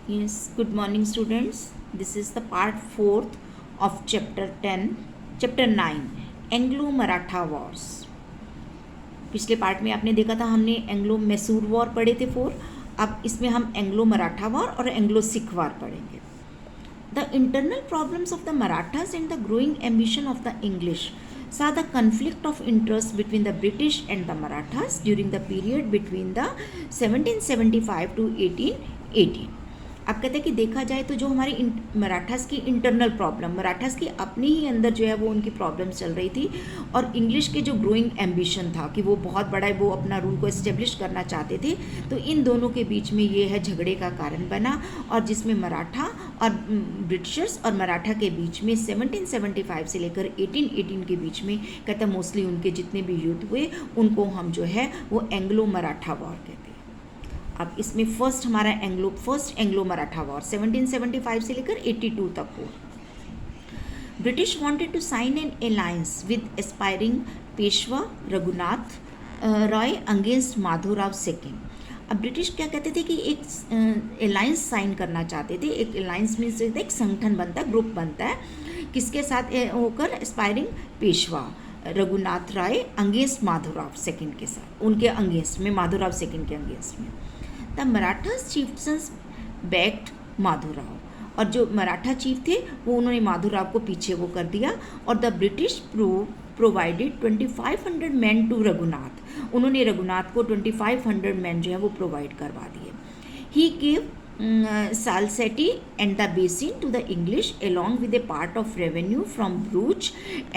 Yes, good morning, students. This is the part 4th of chapter 9, Anglo Maratha Wars. पिछले part में आपने देखा था हमने एंग्लो मैसूर वॉर पढ़े थे 4. अब इसमें हम एंग्लो मराठा वॉर और एंग्लो सिख वॉर पढ़ेंगे. The internal problems of the Marathas and the growing ambition of the English saw the conflict of interest between the British and the Marathas during the period between the 1775 to 1818. आप कहते हैं कि देखा जाए तो जो हमारे मराठास की इंटरनल प्रॉब्लम, मराठास की अपनी ही अंदर जो है वो उनकी प्रॉब्लम्स चल रही थी, और इंग्लिश के जो ग्रोइंग एम्बिशन था कि वो बहुत बड़ा वो अपना रूल को इस्टेब्लिश करना चाहते थे, तो इन दोनों के बीच में ये है झगड़े का कारण बना, और जिसमें मराठा और ब्रिटिशर्स और मराठा के बीच में 1775 से लेकर 1818 के बीच में कहते हैं मोस्टली उनके जितने भी युद्ध हुए उनको हम जो है वो एंग्लो मराठा वॉर कहते हैं. अब इसमें फर्स्ट एंग्लो मराठा वॉर 1775 से लेकर 82 तक हुआ. British wanted to sign an alliance with aspiring Peshwa Raghunath Roy against Madhorao second. अब ब्रिटिश क्या कहते थे कि एक अलायंस साइन करना चाहते थे. एक अलायंस मीन्स एक संगठन बनता है, ग्रुप बनता है, किसके साथ होकर? एस्पायरिंग पेशवा रघुनाथ राय अगेंस्ट माधोराव सेकेंड के साथ, उनके अगेंस्ट में, माधोराव सेकेंड के अगेंस्ट में. The Marathas chieftains backed Madhorao, और जो मराठा चीफ थे वो उन्होंने माधोराव को पीछे वो कर दिया. और the British provided 2500 men to Raghunath, उन्होंने रघुनाथ को 2500 मैन जो है वो प्रोवाइड करवा दिए. He gave Salsette and the basin to the English along with a part of revenue from Bhuj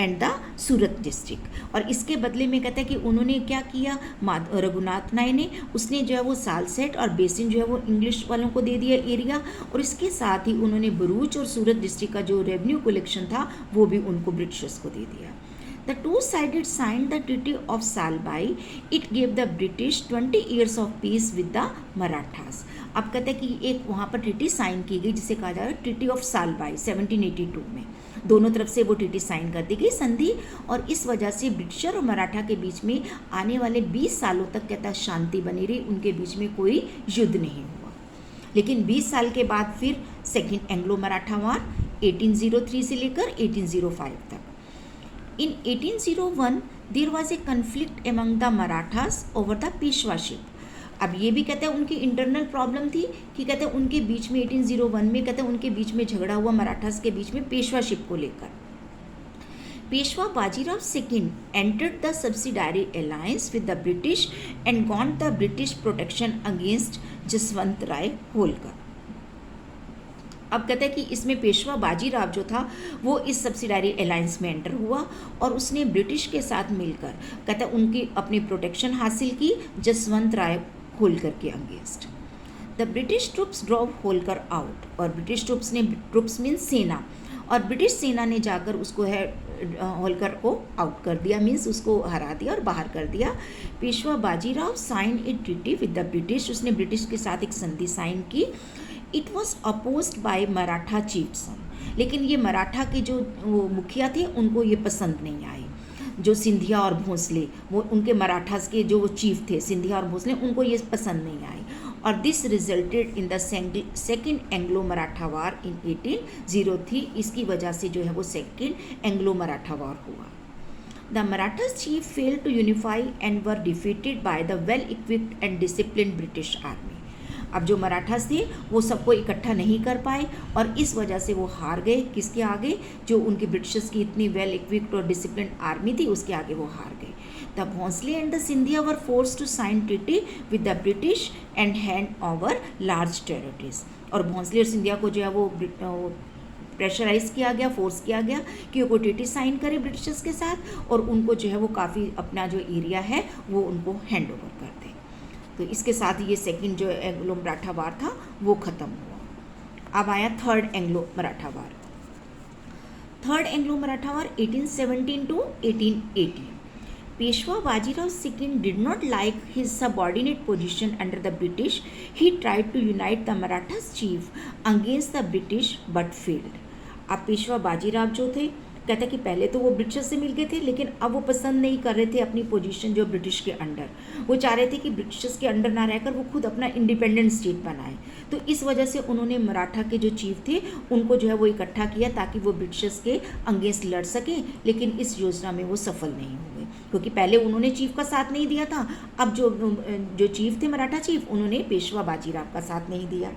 and the Surat district. और इसके बदले में कहता है कि उन्होंने क्या किया, रघुनाथ नाय ने, उसने जो है वो सालसेट और बेसिन जो है वो इंग्लिश वालों को दे दिया एरिया, और इसके साथ ही उन्होंने भरूच और सूरत डिस्ट्रिक्ट का जो रेवेन्यू कलेक्शन था वो भी उनको ब्रिटिशर्स को दे दिया. The two-sided signed the Treaty of Salbai. It gave the British 20 years of peace with the Marathas. अब कहते हैं कि एक वहाँ पर ट्रीटी साइन की गई जिसे कहा जा रहा है ट्रीटी ऑफ सालबाई 1782 में. दोनों तरफ से वो ट्रीटी साइन कर दी गई संधि, और इस वजह से ब्रिटिशर और मराठा के बीच में आने वाले 20 सालों तक कहता है शांति बनी रही, उनके बीच में कोई युद्ध नहीं हुआ. लेकिन 20 साल के बाद फिर सेकेंड एंग्लो मराठा वॉर 1803 से लेकर 1805 तक. In 1801, there was a conflict among the Marathas over the पेशवाशिप. अब ये भी कहते हैं उनकी इंटरनल प्रॉब्लम थी कि कहते हैं उनके बीच में 1801 में कहते हैं उनके बीच में झगड़ा हुआ मराठास के बीच में पेशवाशिप को लेकर. Peshwa Bajirao second entered the subsidiary alliance with the British and got the British protection against Jaswant Rai Holkar. अब कहते हैं कि इसमें पेशवा बाजीराव जो था वो इस सब्सिडारी अलायंस में एंटर हुआ, और उसने ब्रिटिश के साथ मिलकर कहते हैं उनकी अपनी प्रोटेक्शन हासिल की जसवंत राय होलकर के against. The British troops drove Holkar out, और ब्रिटिश ट्रुप्स मीन्स सेना, और ब्रिटिश सेना ने जाकर उसको है होलकर को आउट कर दिया, मीन्स उसको हरा दिया और बाहर कर दिया. Peshwa Bajirao sign a treaty with the British, उसने ब्रिटिश के साथ एक संधि साइन की. It was opposed by Maratha chiefs, लेकिन ये मराठा के जो वो मुखिया थे उनको ये पसंद नहीं आई. जो सिंधिया और भोंसले, वो उनके मराठास के जो वो चीफ थे सिंधिया और भोंसले, उनको ये पसंद नहीं आई, और this resulted in the second Anglo Maratha war in 1803. इसकी वजह से जो है वो सेकेंड एंग्लो मराठा वॉर हुआ. The Marathas chief failed to unify and were defeated by the well equipped and disciplined British army. अब जो मराठास थे वो सबको इकट्ठा नहीं कर पाए, और इस वजह से वो हार गए. किसके आगे? जो उनकी ब्रिटिशर्स की इतनी वेल इक्विप्ड और डिसिप्लिन आर्मी थी उसके आगे वो हार गए. The Bhonsle and the Scindia were force to sign treaty with the British and hand over large territories. और भोंसले और सिंधिया को जो है वो प्रेशराइज किया गया, फोर्स किया गया कि वो ट्रीटी साइन करे ब्रिटिशर्स के साथ, और उनको जो है वो काफ़ी अपना जो एरिया है वो उनको हैंड ओवर कर दें. तो इसके साथ ये सेकंड जो एंग्लो मराठा वार था वो ख़त्म हुआ. अब आया third Anglo Maratha war. Third Anglo Maratha war 1817 to 1818. Peshwa Bajirao second did not like his subordinate position under the British. He tried to unite the Marathas chief against the British but failed. अब पेशवा बाजीराव जो थे कहते हैं कि पहले तो वो ब्रिटिश से मिल गए थे, लेकिन अब वो पसंद नहीं कर रहे थे अपनी पोजीशन जो ब्रिटिश के अंडर। वो चाह रहे थे कि ब्रिटिश के अंडर ना रहकर वो खुद अपना इंडिपेंडेंट स्टेट बनाए। तो इस वजह से उन्होंने मराठा के जो चीफ थे उनको जो है वो इकट्ठा किया ताकि वो ब्रिटिश के अगेंस्ट लड़ सके, लेकिन इस योजना में वो सफल नहीं हुए क्योंकि पहले उन्होंने चीफ का साथ नहीं दिया था। अब जो चीफ थे मराठा चीफ, उन्होंने पेशवा बाजीराव का साथ नहीं दिया।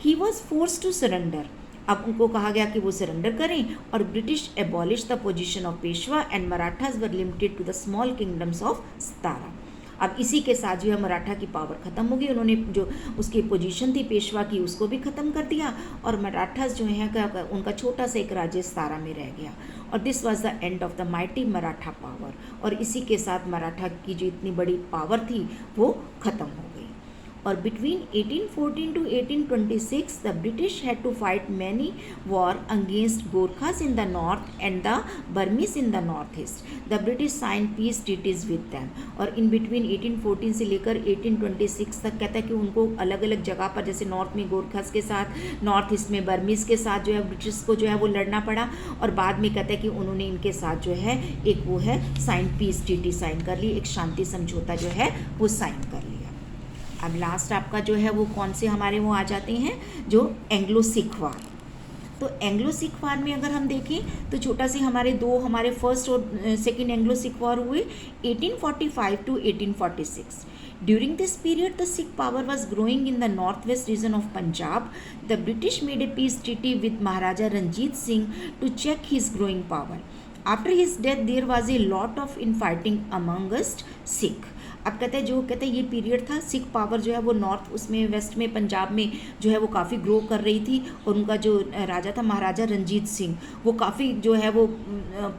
He was force to surrender. अब उनको कहा गया कि वो सरेंडर करें और British abolish the position of Peshwa and Marathas were limited to the small kingdoms of Satara. अब इसी के साथ जो है मराठा की पावर ख़त्म हो गई। उन्होंने जो उसकी पोजीशन थी पेशवा की उसको भी ख़त्म कर दिया और मराठाज जो है उनका छोटा सा एक राज्य सतारा में रह गया। और this was the end of the mighty Maratha power. और इसी के साथ मराठा की जो इतनी बड़ी पावर थी वो ख़त्म हो गई। और between 1814 to 1826 the British had to fight many war against Gorkhas in the north and the Burmese in the northeast. The British signed peace treaties with them. और in between 1814 से लेकर 1826 तक कहता है कि उनको अलग अलग जगह पर जैसे नॉर्थ में गोरखास के साथ, नॉर्थ ईस्ट में बर्मीज के साथ जो है ब्रिटिश को जो है वो लड़ना पड़ा। और बाद में कहता है कि उन्होंने इनके साथ जो है एक वो है साइन पीस ट्रीटी साइन कर ली, एक शांति समझौता जो है वो साइन कर लिया। अब लास्ट आपका जो है वो कौन से हमारे वो आ जाते हैं, जो एंग्लो सिख वार। तो एंग्लो सिख वार में अगर हम देखें तो छोटा से हमारे फर्स्ट और सेकंड एंग्लो सिख वार हुए 1845 to 1846. During this period, the Sikh power was growing in the northwest region of Punjab. The British made a peace treaty with Maharaja Ranjit Singh to check his growing power. After his death, there was a lot of infighting amongst Sikh. अब कहते हैं ये period था, Sikh power जो है वो north उसमें waste में पंजाब में जो है वो काफ़ी ग्रो कर रही थी। और उनका जो राजा था महाराजा रंजीत सिंह, वो काफ़ी जो है वो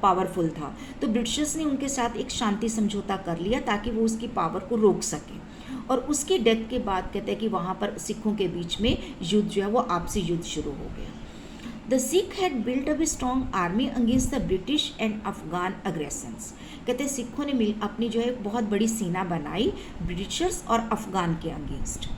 पावरफुल था। तो ब्रिटिशर्स ने उनके साथ एक शांति समझौता कर लिया ताकि वो उसकी पावर को रोक सके। और उसके डेथ के बाद कहते हैं कि वहाँ पर सिखों के बीच में युद्ध जो है वो आपसी युद्ध शुरू हो गया। The Sikh had built up a strong army against the British and Afghan aggressions. कहते हैं सिखों ने अपनी जो है बहुत बड़ी सेना बनाई ब्रिटिशर्स और अफगान के against.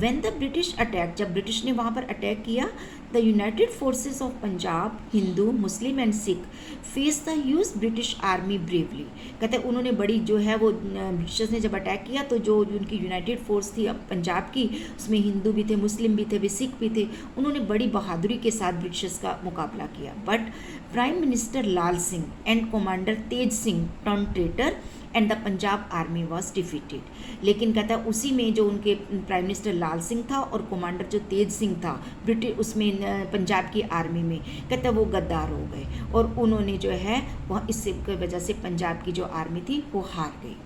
When the British attacked, जब ब्रिटिश ने वहाँ पर अटैक किया, the United Forces of Punjab, Hindu, Muslim and Sikh faced the huge British army bravely. कहते हैं उन्होंने बड़ी जो है वो ब्रिटिशर्स ने जब अटैक किया तो जो उनकी यूनाइटेड फोर्स थी अब पंजाब की, उसमें हिंदू भी थे, मुस्लिम भी थे, वे सिख भी थे, उन्होंने बड़ी बहादुरी के साथ ब्रिटिशर्स का मुकाबला किया। But prime minister Lal Singh and commander Tej Singh turn traitor and the Punjab army was defeated. लेकिन कहता है उसी में जो उनके प्राइम मिनिस्टर लाल सिंह था और कमांडर जो तेज सिंह था ब्रिटिश उसमें पंजाब की आर्मी में, कहता है वो गद्दार हो गए और उन्होंने जो है वह इससे की वजह से पंजाब की जो आर्मी थी वो हार गई।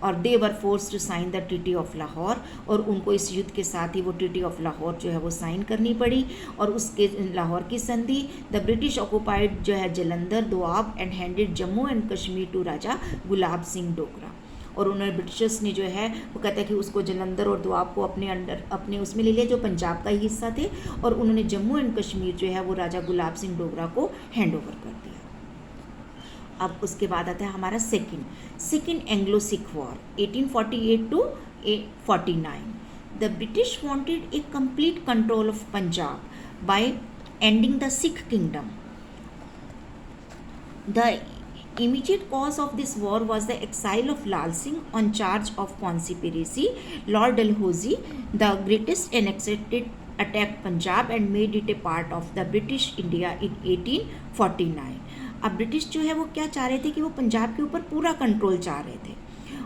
और they were force to sign the treaty of Lahore. और उनको इस युद्ध के साथ ही वो ट्रीटी ऑफ लाहौर जो है वो साइन करनी पड़ी। और उसके लाहौर की संधि, द ब्रिटिश ऑक्युपाइड जो है Jalandhar, Doab and handed Jammu and Kashmir to Raja Gulab Singh Dogra. और उन्होंने ब्रिटिशर्स ने जो है वो कहता है कि उसको जलंधर और दोआब को अपने उसमें ले लिया जो पंजाब का ही हिस्सा थे, और उन्होंने जम्मू एंड कश्मीर जो है वो राजा गुलाब सिंह डोगरा को हैंड ओवर कर दिया। अब उसके बाद आता है हमारा second Anglo Sikh war 1848 to 49. The British wanted a complete control of Punjab by ending the Sikh kingdom. The immediate cause of this war was the exile of Lal Singh on charge of conspiracy. Lord Dalhousie, the greatest annexated, attacked Punjab and made it a part of the British India in 1849. अब British जो है वो क्या चाह रहे थे कि वो पंजाब के ऊपर पूरा कंट्रोल चाह रहे थे,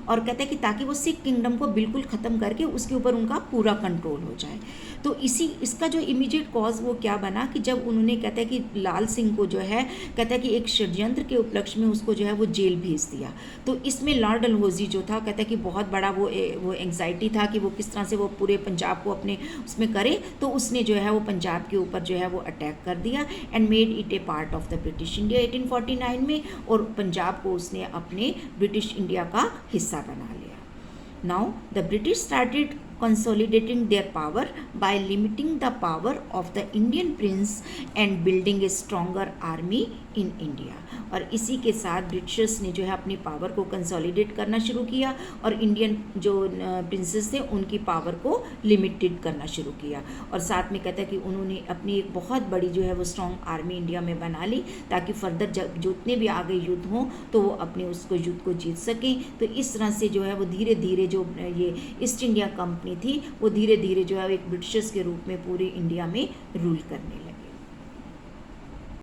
और कहते हैं कि ताकि वो सिख किंगडम को बिल्कुल ख़त्म करके उसके ऊपर उनका पूरा कंट्रोल हो जाए। तो इसका जो इमीडिएट कॉज वो क्या बना कि जब उन्होंने कहते हैं कि लाल सिंह को जो है कहते हैं कि एक षड्यंत्र के उपलक्ष्य में उसको जो है वो जेल भेज दिया। तो इसमें लॉर्ड डलहौजी जो था कहते हैं कि बहुत बड़ा वो एंग्जाइटी था कि वो किस तरह से वो पूरे पंजाब को अपने उसमें करे। तो उसने जो है वो पंजाब के ऊपर जो है वो अटैक कर दिया and made it A part of the British India 1849 में, और पंजाब को उसने अपने ब्रिटिश इंडिया का हिस्सा बना लिया। Now the British started consolidating their power by limiting the power of the Indian prince and building a stronger army in India. और इसी के साथ ब्रिटिशर्स ने जो है अपनी पावर को कंसोलिडेट करना शुरू किया और इंडियन जो प्रिंसेस थे उनकी पावर को लिमिटेड करना शुरू किया। और साथ में कहता है कि उन्होंने अपनी एक बहुत बड़ी जो है वो स्ट्रॉन्ग आर्मी इंडिया में बना ली, ताकि फर्दर जब जितने भी आगे युद्ध हों तो वो अपने उसको युद्ध को जीत सकें। तो इस तरह से जो है वो धीरे धीरे जो ये ईस्ट इंडिया कंपनी थी वो धीरे धीरे जो है एक ब्रिटिशर्स के रूप में पूरे इंडिया में रूल करने लगी।